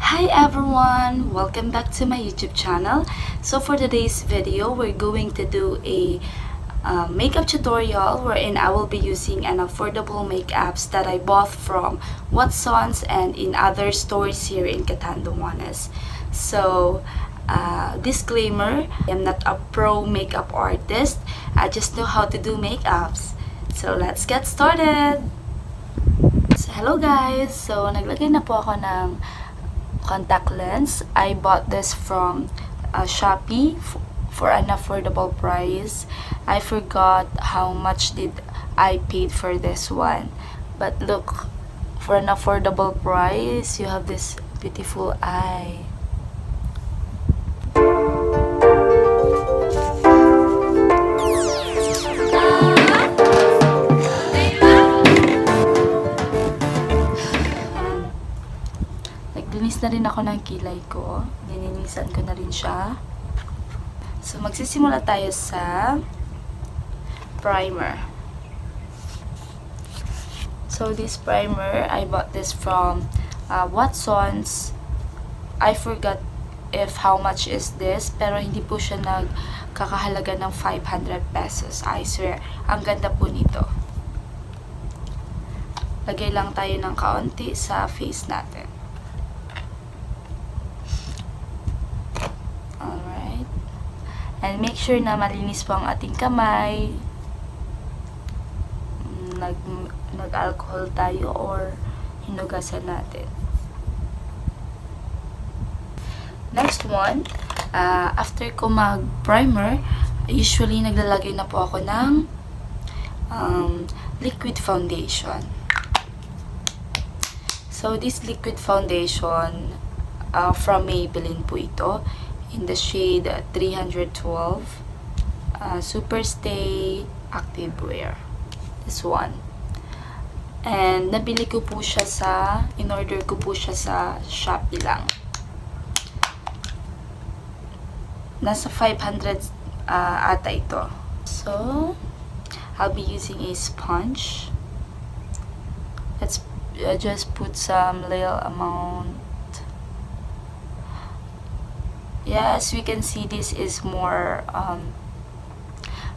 Hi everyone! Welcome back to my YouTube channel. So for today's video, we're going to do a makeup tutorial wherein I will be using an affordable makeups that I bought from Watsons and in other stores here in Catanduanes. So disclaimer, I'm not a pro makeup artist. I just know how to do makeups. So let's get started! So hello guys! So naglagay na po ako ng contact lens. I bought this from Shopee for an affordable price. I forgot how much did I paid for this one, but look, for an affordable price you have this beautiful eye. Naglinis na rin ako ng kilay ko. Lininisan ko na rin siya. So, magsisimula tayo sa primer. So, this primer, I bought this from Watsons. I forgot if how much is this, pero hindi po siya nagkakahalaga ng 500 pesos. I swear, ang ganda po nito. Lagay lang tayo ng kaunti sa face natin. And make sure na malinis po ang ating kamay. Nag-alcohol tayo or hinugasan natin. Next one, after ko mag-primer, usually naglalagay na po ako ng liquid foundation. So this liquid foundation from Maybelline po ito. In the shade 312 Super Stay Active Wear, this one. And nabili ko po siya in-order ko po siya sa Shopee lang. Nasa 500 ata ito. So I'll be using a sponge. Let's just put some little amount. Yes, we can see this is more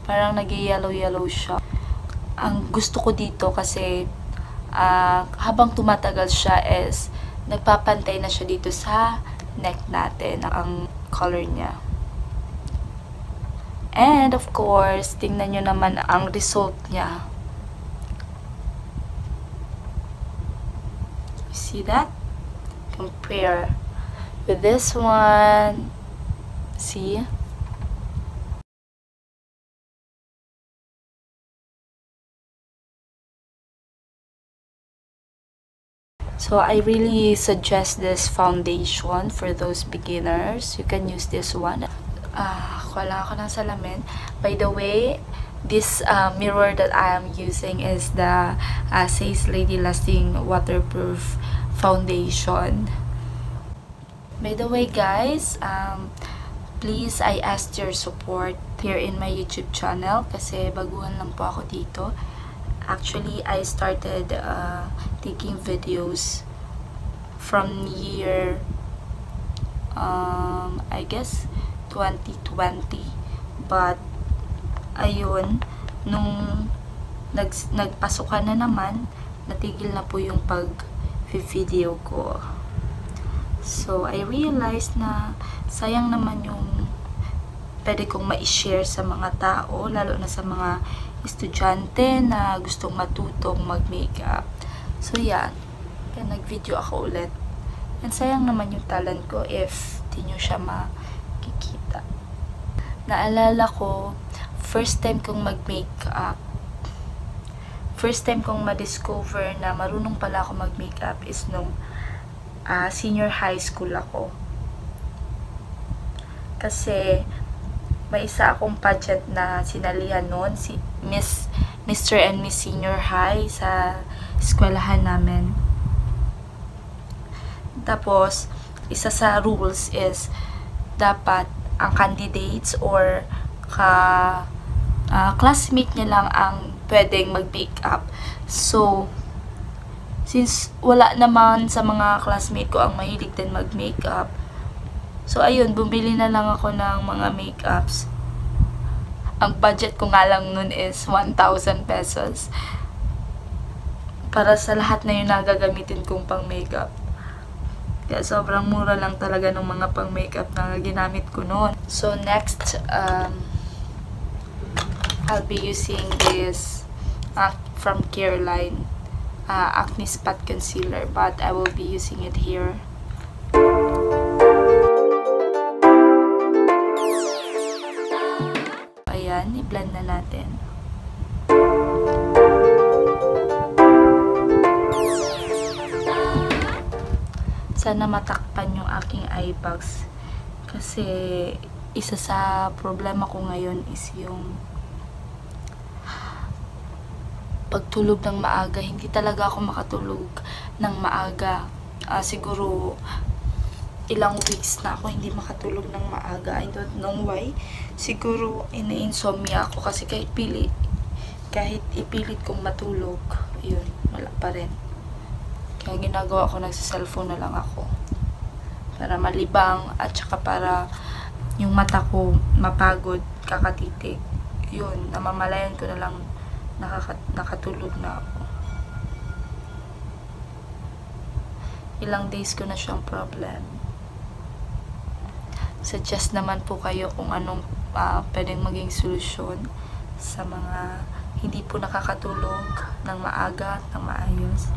parang nag-yellow siya. Ang gusto ko dito kasi habang tumatagal siya is nagpapantay na siya dito sa neck natin ang color niya. And of course, tingnan nyo naman ang result niya. See that? Compare with this one. See? So I really suggest this foundation for those beginners. You can use this one. Wala ako ng salamin. By the way, this mirror that I am using is the Says Lady Lasting Waterproof Foundation. By the way guys, please, I asked your support here in my YouTube channel kasi baguhan lang po ako dito. Actually, I started taking videos from year, I guess, 2020. But, ayun, nung nagpasukan na naman, natigil na po yung pag-video ko. So, I realized na sayang naman yung pwede kong ma-share sa mga tao, lalo na sa mga estudyante na gustong matutong mag-makeup. So, yan. Kaya nag-video ako ulit. And sayang naman yung talent ko if di nyo siya makikita. Naalala ko, first time kong mag-makeup, first time kong ma-discover na marunong pala ako mag-makeup is nung senior high school ako. Kasi may isa akong pageant na sinalihan noon, si Mr. and Miss Senior High sa eskwelahan namin. Tapos, isa sa rules is dapat ang candidates or classmate niya lang ang pwedeng mag-makeup. So, Since wala naman sa mga classmate ko ang mahilig din mag-makeup. So, ayun, bumili na lang ako ng mga makeups. Ang budget ko nga lang nun is 1,000 pesos. Para sa lahat na yun na gagamitin kong pang makeup. Kaya sobrang mura lang talaga ng mga pang makeup na ginamit ko noon. So next, I'll be using this from Careline Acne Spot Concealer, but I will be using it here. Ayan, i-blend na natin. Sana matakpan yung aking eye bags. Kasi isa sa problema ko ngayon is yung pagtulog ng maaga. Hindi talaga ako makatulog ng maaga. Siguro ilang weeks na ako hindi makatulog ng maaga. I don't know why. Siguro ina-insomnia ako kasi kahit ipilit kong matulog, yun, wala pa rin. Kaya ginagawa ko, nagsa-cellphone na lang ako. Para malibang at saka para yung mata ko mapagod, kakatitig. Yun, namamalayan ko na lang nakatulog na ako. Ilang days ko na siyang problem. Suggest naman po kayo kung anong pwedeng maging solusyon sa mga hindi po nakakatulog ng maaga at ng maayos.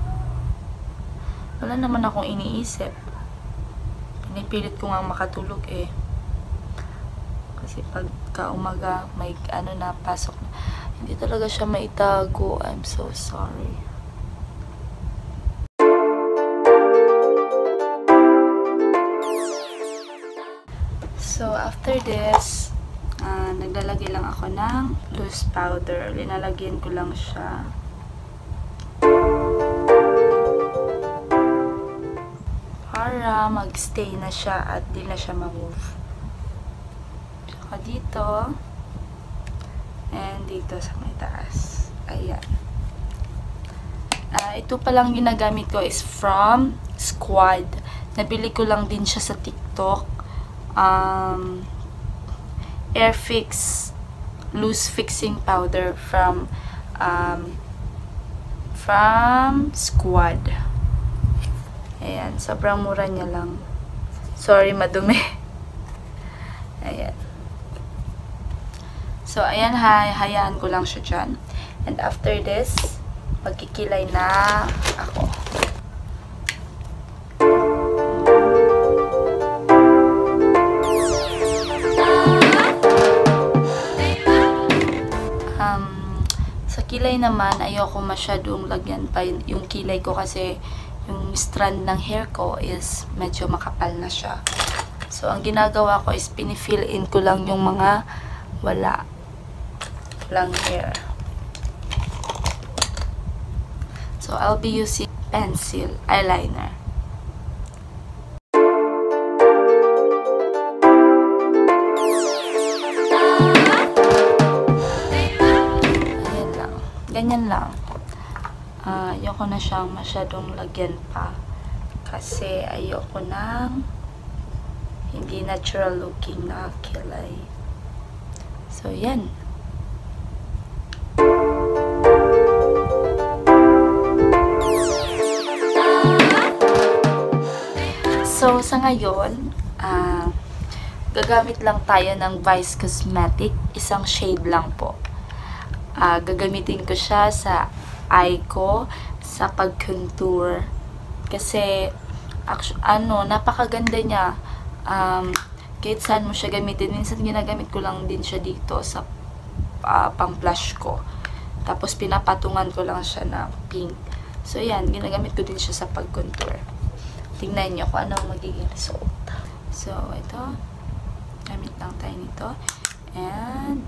Wala naman akong iniisip. Pinipilit ko nga makatulog eh. Kasi pagka umaga, may na, pasok na. Hindi talaga siya maitago. I'm so sorry. So, after this, naglalagay lang ako ng loose powder. Linalagyan ko lang siya. Para mag-stay na siya at di na siya ma-move. Saka dito. And dito sa may taas. Ayan. Ito palang ginagamit ko is from Squad. Nabili ko lang din siya sa TikTok. Airfix Loose Fixing Powder from Squad. Ayan, sobrang mura niya lang. Sorry, madumi. Ayan. So, ayan, hayaan ko lang siya dyan. And after this, magkikilay na ako. Sa kilay naman, ayoko masyadong lagyan pa yung kilay ko kasi yung strand ng hair ko is medyo makapal na siya. So, ang ginagawa ko is pinifill in ko lang yung mga wala lang hair. So, I'll be using pencil eyeliner. Ayan lang. Ganyan lang. Ayoko na siyang masyadong lagyan pa. Kasi ayoko ng hindi natural looking na kilay. So, yan. So, sa ngayon, gagamit lang tayo ng Vice Cosmetic. Isang shade lang po. Gagamitin ko siya sa eye ko, sa pag-contour. Kasi, napakaganda niya. Kahit saan mo siya gamitin. Minsan ginagamit ko lang din siya dito sa pang-blush ko. Tapos, pinapatungan ko lang siya na pink. So, yan. Ginagamit ko din siya sa pag-contour. Tingnan nyo kung ano magiging result. So, ito. Gamit lang tayo nito. And,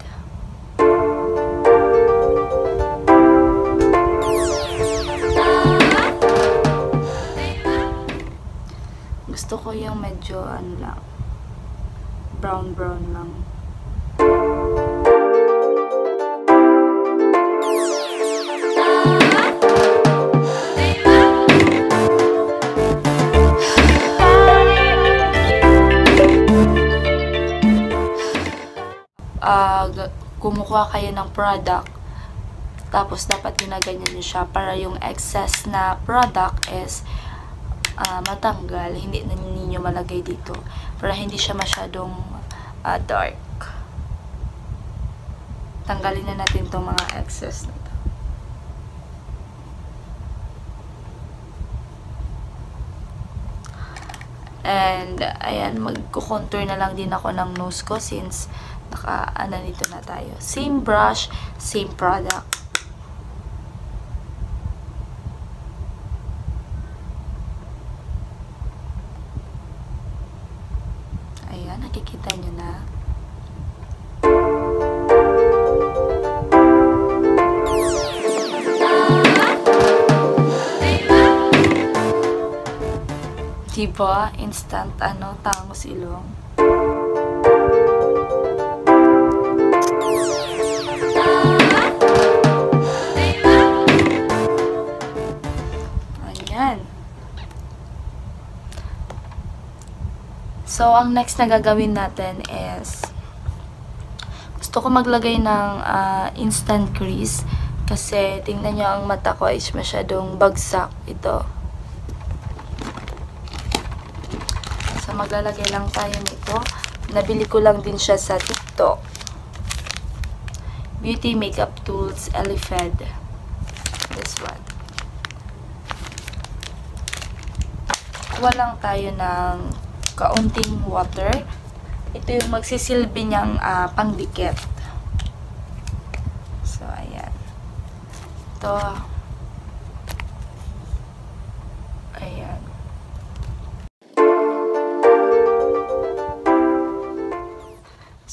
gusto ko yung medyo, lang, brown lang. kumukuha kayo ng product, tapos dapat ginaganyan nyo siya para yung excess na product is matanggal, hindi na ninyo malagay dito para hindi siya masyadong dark. Tanggalin na natin itong mga excess na to. And ayan, magko-contour na lang din ako ng nose ko since naka-nito na tayo. Same brush, same product. Ayan, nakikita nyo na. Diba? Instant, tangos ilong. Ayan. So, ang next na gagawin natin is gusto ko maglagay ng instant crease kasi tingnan nyo ang mata ko is masyadong bagsak ito. So, maglalagay lang tayo nito. Nabili ko lang din siya sa TikTok. Beauty Makeup Tools Elifed. This one. Kuha lang tayo ng kaunting water. Ito yung magsisilbi niyang pangdikit. So, ayan. Ito. Ayan.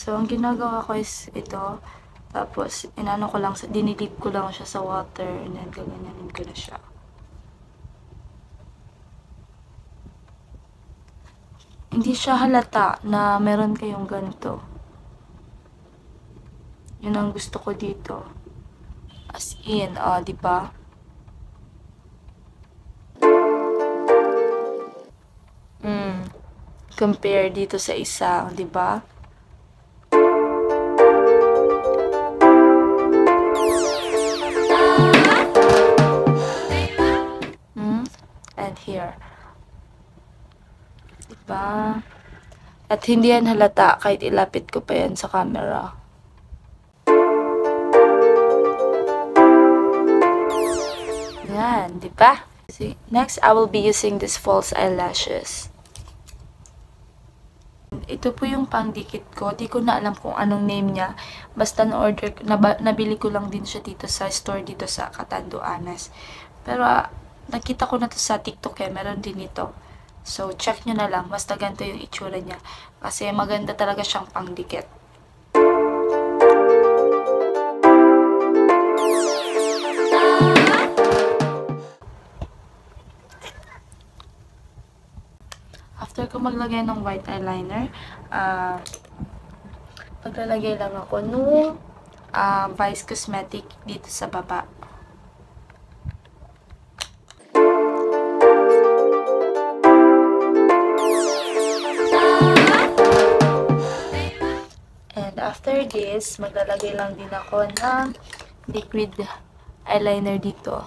So, ang ginagawa ko is ito. Tapos, dinidip ko lang siya sa water. And then, gaganyanin ko na siya. Hindi siya halata na meron kayong ganito. Yun ang gusto ko dito. As in, di ba? Compare dito sa isa, di ba? And here. Diba? At hindi yan halata kahit ilapit ko pa yan sa camera. Yan, diba? Next, I will be using this false eyelashes. Ito po yung pangdikit ko. Di ko na alam kung anong name niya. Basta nabili ko lang din siya dito sa store dito sa Catanduanes. Pero nakita ko na to sa TikTok meron din ito. So, check nyo na lang. Basta ganito yung itsura niya. Kasi maganda talaga siyang pangdikit. After ko maglagay ng white eyeliner, maglalagay lang ako nung Vice Cosmetic dito sa baba. After this, maglalagay lang din ako ng liquid eyeliner dito.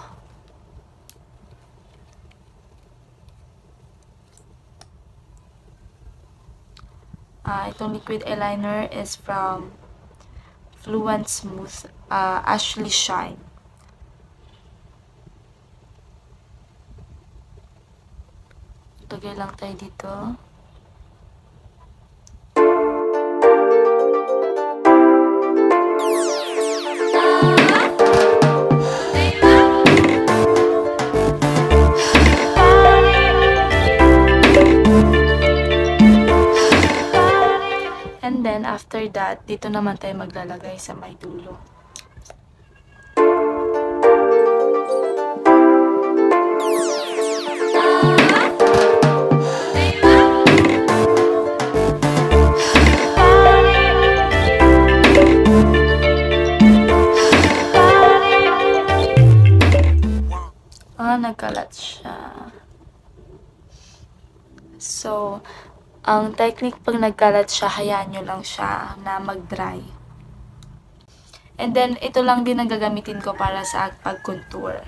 Itong liquid eyeliner is from Fluent Smooth Ashley Shine. Lagay lang tayo dito. And then, after that, dito naman tayo maglalagay sa may dulo. Nagkalat siya. So, ang technique pag nagkalat siya, hayaan nyo lang siya na mag-dry. And then, ito lang din ang gagamitin ko para sa pag-contour.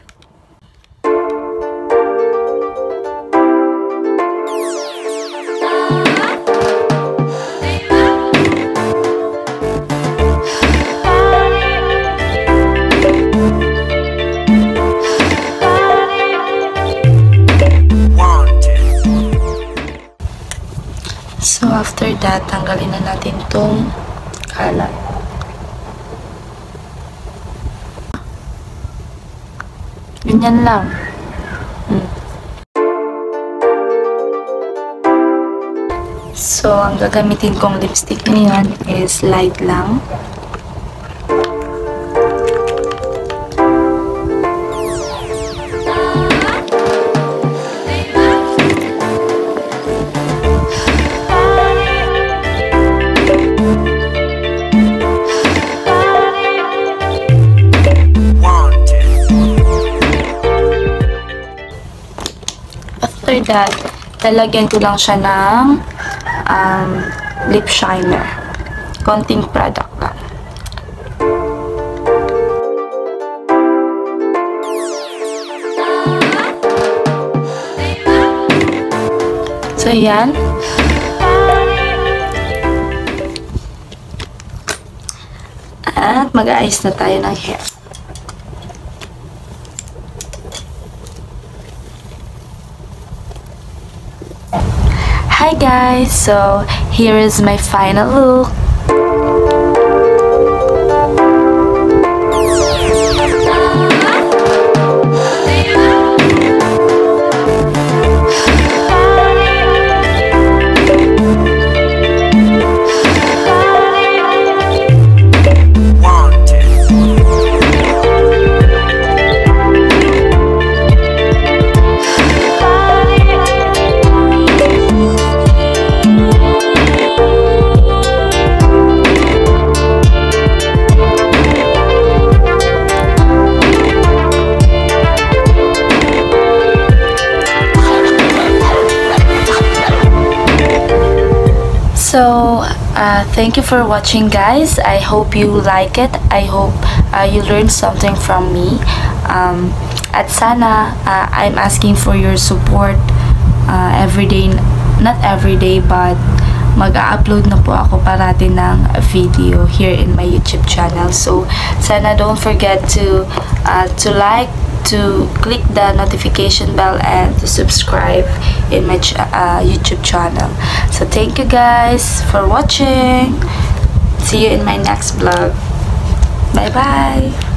So, after that, tanggalin na natin tong kalat. Ganyan lang. So, ang gagamitin kong lipstick ngayon is light lang. After that, lalagyan ko lang siya ng lip shiner. Konting product lang. So, yan. At mag-aayos na tayo ng hair. Hi guys! So, here is my final look. So, thank you for watching guys. I hope you like it. I hope you learned something from me. At sana, I'm asking for your support every day. Not every day, but mag-a-upload na po ako parati ng video here in my YouTube channel. So, sana don't forget to like, to click the notification bell, and to subscribe in my YouTube channel. So thank you guys for watching. See you in my next vlog. Bye bye.